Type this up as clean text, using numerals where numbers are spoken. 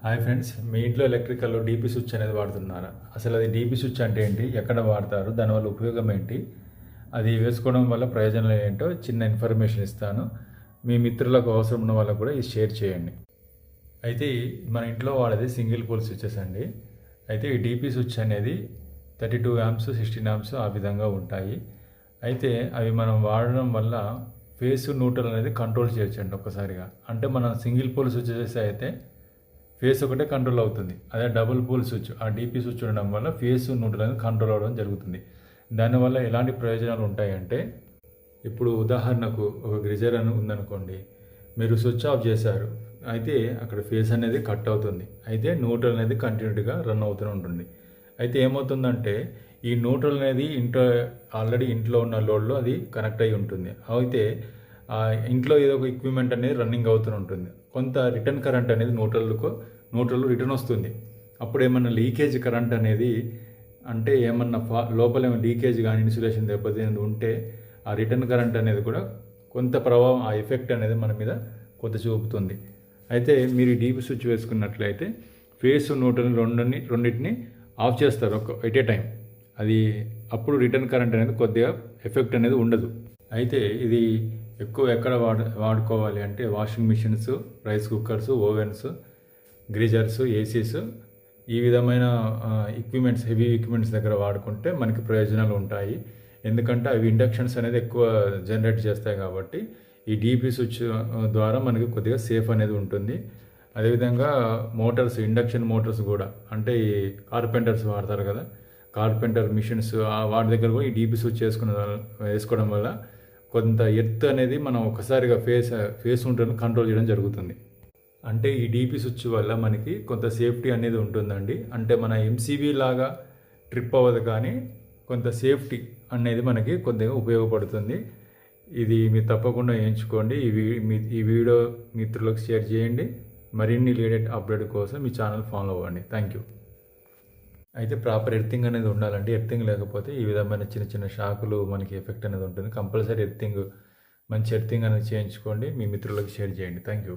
Hi friends, మీ ఇంట్లో ఎలక్ట్రికల్లో DP switch అనేది వాడుతున్నారా? అసలు అది డీపీ స్విచ్ అంటే ఏంటి, ఎక్కడ వాడతారు, దానివల్ల ఉపయోగం ఏంటి, అది వేసుకోవడం వల్ల ప్రయోజనాలు ఏంటో చిన్న ఇన్ఫర్మేషన్ ఇస్తాను. మీ మిత్రులకు అవసరం ఉన్న వాళ్ళకు కూడా ఇది షేర్ చేయండి. అయితే మన ఇంట్లో వాడేది సింగిల్ పోల్ స్విచ్చెస్ అండి. అయితే ఈ డీపీ స్విచ్ అనేది 32 amps 16 amps ఆ విధంగా ఉంటాయి. అయితే అవి మనం వాడడం వల్ల ఫేస్ న్యూట్రల్ అనేది కంట్రోల్ చేయొచ్చండి ఒక్కసారిగా. అంటే మనం సింగిల్ పోల్ స్విచ్చెస్ అయితే ఫేస్ ఒకటే కంట్రోల్ అవుతుంది. అదే డబుల్ పోల్ స్విచ్, ఆ డీపీ స్విచ్ ఉండడం వల్ల ఫేస్ న్యూట్రల్ అనేది కంట్రోల్ అవ్వడం జరుగుతుంది. దానివల్ల ఎలాంటి ప్రయోజనాలు ఉంటాయంటే, ఇప్పుడు ఉదాహరణకు ఒక గ్రిజర్ అని ఉందనుకోండి, మీరు స్విచ్ ఆఫ్ చేశారు, అయితే అక్కడ ఫేస్ అనేది కట్ అవుతుంది, అయితే న్యూట్రల్ అనేది కంటిన్యూటీగా రన్ అవుతూనే ఉంటుంది. అయితే ఏమవుతుందంటే, ఈ న్యూట్రల్ అనేది ఆల్రెడీ ఇంట్లో ఉన్న లోడ్లో అది కనెక్ట్ అయి ఉంటుంది. అయితే ఇంట్లో ఏదో ఒక ఎక్విప్మెంట్ అనేది రన్నింగ్ అవుతూ ఉంటుంది. కొంత రిటర్న్ కరెంట్ అనేది న్యూట్రల్ రిటర్న్ వస్తుంది. అప్పుడు ఏమన్నా లీకేజ్ కరెంట్ అనేది, అంటే ఏమన్నా లోపల ఏమైనా లీకేజ్ కానీ ఇన్సులేషన్ దెబ్బతినేది ఉంటే ఆ రిటర్న్ కరెంట్ అనేది కూడా కొంత ప్రభావం, ఆ ఎఫెక్ట్ అనేది మన మీద కొంత చూపుతుంది. అయితే మీరు ఈ డీపీ స్విచ్ వేసుకున్నట్లయితే ఫేస్ న్యూట్రల్ రెండింటిని ఆఫ్ చేస్తారు ఎట్ ఏ టైం. అది అప్పుడు రిటర్న్ కరెంట్ అనేది కొద్దిగా ఎఫెక్ట్ అనేది ఉండదు. అయితే ఇది ఎక్కువ ఎక్కడ వాడుకోవాలి అంటే, washing machines, rice cookers, ovens, geysers, ACs, ఈ విధమైన ఎక్విప్మెంట్స్, హెవీ ఎక్విప్మెంట్స్ దగ్గర వాడుకుంటే మనకి ప్రయోజనాలు ఉంటాయి. ఎందుకంటే అవి ఇండక్షన్స్ అనేది ఎక్కువ జనరేట్ చేస్తాయి కాబట్టి ఈ డీపీ స్విచ్ ద్వారా మనకి కొద్దిగా సేఫ్ అనేది ఉంటుంది. అదేవిధంగా మోటార్స్, ఇండక్షన్ మోటార్స్ కూడా, అంటే ఈ కార్పెంటర్స్ వాడతారు కదా, కార్పెంటర్ మిషన్స్, వాటి దగ్గర కూడా ఈ డీపీ స్విచ్ వేసుకోవడం వల్ల కొంత ఎర్త్ అనేది మనం ఒకసారిగా ఫేస్ ఉంటుంది కంట్రోల్ చేయడం జరుగుతుంది. అంటే ఈ డీపీ స్విచ్ వల్ల మనకి కొంత సేఫ్టీ అనేది ఉంటుందండి. అంటే మన ఎంసీబీ లాగా ట్రిప్ అవ్వదు, కానీ కొంత సేఫ్టీ అనేది మనకి కొద్దిగా ఉపయోగపడుతుంది. ఇది మీరు తప్పకుండా ఎంచుకోండి. ఈ వీడియో మిత్రులకు షేర్ చేయండి. మరిన్ని లేటెస్ట్ అప్డేట్ కోసం మీ ఛానల్ ఫాలో అవ్వండి. Thank you. అయితే ప్రాపర్ ఎర్తింగ్ అనేది ఉండాలంటే, ఎర్తింగ్ లేకపోతే ఈ విధమైన చిన్న చిన్న షాకులు మనకి ఎఫెక్ట్ అనేది ఉంటుంది. కంపల్సరీ మంచి ఎర్తింగ్ అనేది చేయించుకోండి. మీ మిత్రులకు షేర్ చేయండి. Thank you.